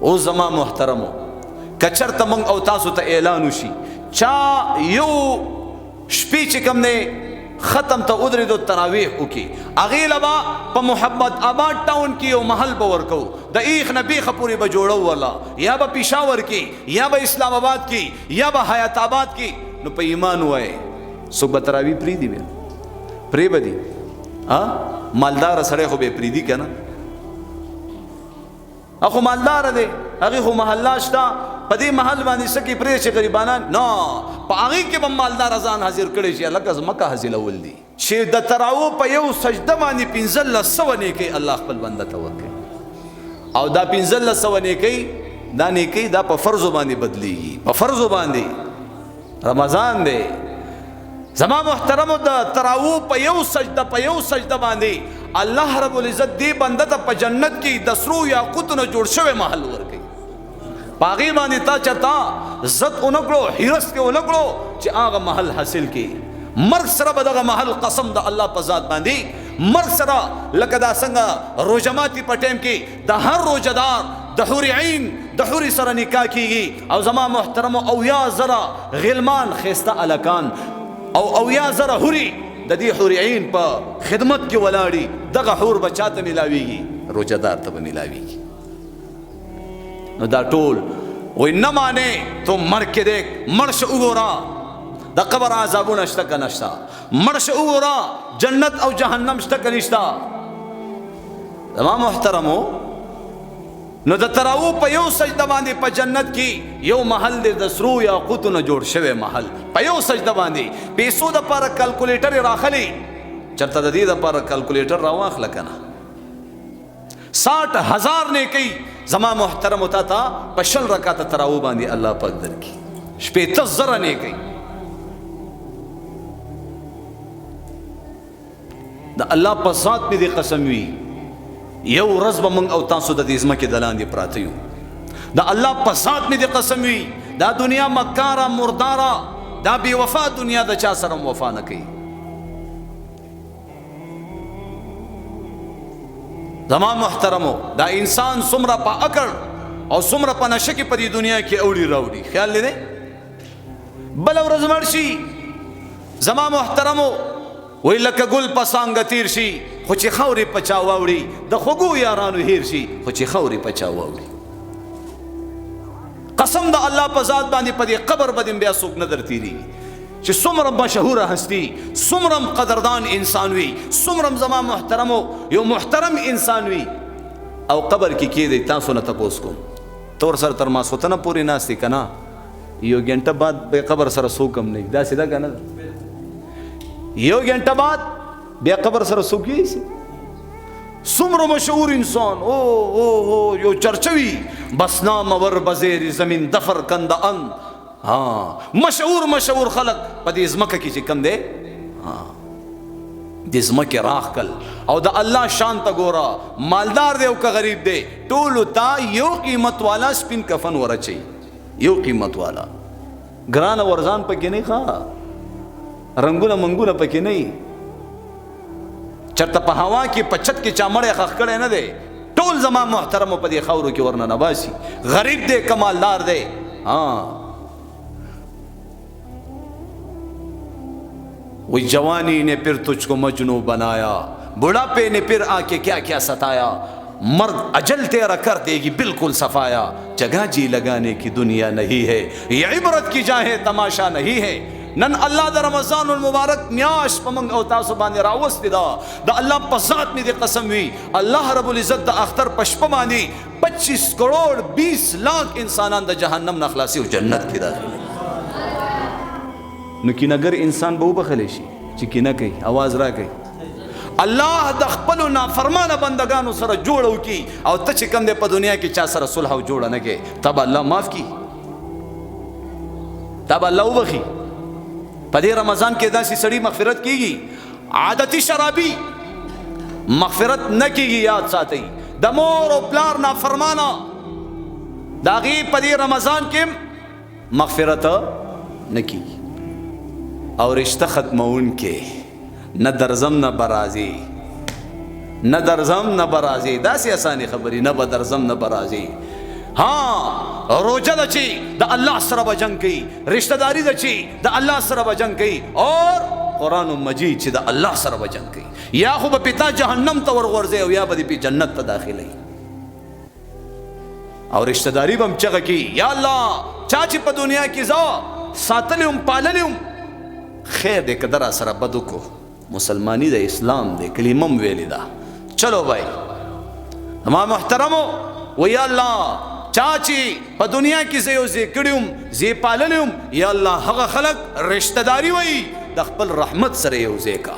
او زما محترمو کچرته مونږ او تاسو ته اعلان وشي چا یو شپې چې کوم دی ختم ته ودرېدو تراویح وکړي هغې له به په محمد آباد ټاون کې یو محل به ورکو د ایخ نه بیخه پورې به جوړو ولا یا به پېښور کې یا به اسلام آباد کې یا به حیات آباد کې نو په ایمان ووایې څوک به تراویح پرېږدي بیا پرې به دي مالداره سړی خو به یې پرېږدي که نه اخو مالدار دی هغه خو محله شته په دې محل باندې سکی پرې چې غریبانان نه په هغې کې به مالدار ځان حاضر کړی شي لکه ځمکه حاصلول دي چې د تراو په یو سجده باندې 1500 نیکۍ الله خپل بنده ته ورکوي او دا 1500 نیکۍ دا نیکۍ دا په فرضو باندې بدلیږي په فرضو باندې رمضان دی زما محترمو د تراو په یو سجده باندې الله رب العزت دې بنده ته په جنت کې د سرو یاقوتونو جوړ شوی محل ورکوي پاغي باندې تا چرتا عزت اونکړو حرس کې اونکړو چې هغه محل حاصل کی مرګ سره به دغه محل قسم د الله په ذات باندې مرګ سره لکه دا څنګه روزماتي په ټیم کې د هر روزدار د حور عین د حور سره نکاح کیږي او زما محترم او یا زرا غلمان خيسته الکان او یا زرا حوري د دې حور عین په خدمت کې ولاړی دغه حور بچاته ملاويږي روزدار ته ملاويږي نو دا ټول وای نه مانه تو مر کې دیک مرش وګورا د قبر عذابونه شته که نشته مرش وګورا جنت او جهنم شته که نشته زما محترمو نو د تراو په یو سجده باندې په جنت کې یو محل دی د سرو یاقوتونو جوړ شوی محل په یو سجده باندې پیسو د پاره کلکولیټر راخلی چرته د دې د پاره کلکولیټر راواخله کنه 60,000 نیکۍ زما محترم تا تا په 20 رکعات تراو باندې الله پاک درکړي 15,000 نیکۍ د الله په ذات مې دې قسم وي یو ورځ به موږ او تاسو د دې ځمکې د لاندې پراته یو د الله په ذات مې دې قسم وي دا دنیا مکاره مرداره دا بې وفا دنیا د چا سره وفا نه کوي زما محترمو دا انسان څومره په عقل او څومره په نشه کې په دې دنیا کې اوړي راوړي خیال لري بل ورځ مړ شي زما محترمو وی لکه ګل په څانګه تیر شي خو چې خاورې په چا واوړي د خوږو یارانو هیر شي خو چې خاورې په چا واوړي قسم د الله په ذات باندې په دې قبر باندې بیا څوک نه درتېرېږي چې څومره مشهوره هستی څومره قدردان انسان وي څومره زما محترمو یو محترم انسان وي او قبر کې کېدی تاسو نه تپوس کوم تور سره تر ماسخوتنه پورې ناستې که نه یو ګنټه بعد به قبر سره څوک هم نه داسې ده که نه یو ګنټه بعد بیا قبر سره څوک یې څومره مشهور انسان او یو چرچوي بس نام ور بزیر زمین دفر کنده ان مشهور خلق په دې ځمکه کې چې کم دی د ځمکې راخ کل او د الله شان ته ګوره مالدار دی او که غریب دی ټولو ته یو قیمت والا سپین کفن ورچي یو قیمت والا ګرانه ورځان پکې نه ښه رنگونه منګونه پکې نه چرته په هوا کې په چت کې چا مړی خښ کړی نه دی ټول زما محترمو په دې خاورو کې ورنه نباسي غریب دی کمالدار دی وہ جوانی نے پھر تجھ کو مجنوں بنایا بڑھاپے نے پھر آ کے کیا کیا ستایا مرگ اجل تیرا کر دے گی بالکل صفایا جگہ جی لگانے کی دنیا نہیں ہے یہ عبرت کی جا ہے تماشا نہیں ہے نن الله د رمضان المبارک میاش په موږ او تاسو باندې راوستي دا د الله په ذات مې د قسم وي الله رب العزت د اختر په شپه باندې 25 کروڑ 20 لاکھ انسانان د جهنم نه خلاصي او جنت کې داخلي نو کینهګر انسان به وبخلی شي چې کینه کوي आवाज را کوي الله د خپل نافرمانه بندگانو سره جوړو کی او ته چې کوم د په دنیا کې چا سره صلح او جوړ نه کوي تب الله معاف کی تب الله وبخي په دې رمضان کې داسې سړی مغفرت کیږي عادتي شرابي مغفرت نه کیږي یاد ساتئ د مور او پلار نافرمانه د هغې په دې رمضان کې مغفرت نه کیږي او رشته ختمونکې نه درځم نه برازي نه درځم نه برازي داسې اسانې خبرې نه به درځم نه برازي ها روزه د چی د الله سره بجنګ کوي، رشتہ داری د چی د الله سره بجنګ کوي، اور قرآن مجید چې د الله سره بجنګ کوي، یا خو به پتا جهنم ته ورغورځي او یا به په جنت ته داخلي. او رشتہ داری بم چغه کی یا الله چا چې په دنیا کې زو ساتلم پاللم خیر دې قدر سره بدو کو، مسلمانی د اسلام د کلمم ویلی دا. چلو بھائی ما محترمو و یا الله چاچی په دنیا کې زه یو ذکرم زی پاللم، یا الله هغه خلق رشتہ داری وای د خپل رحمت سره یو ځای کا.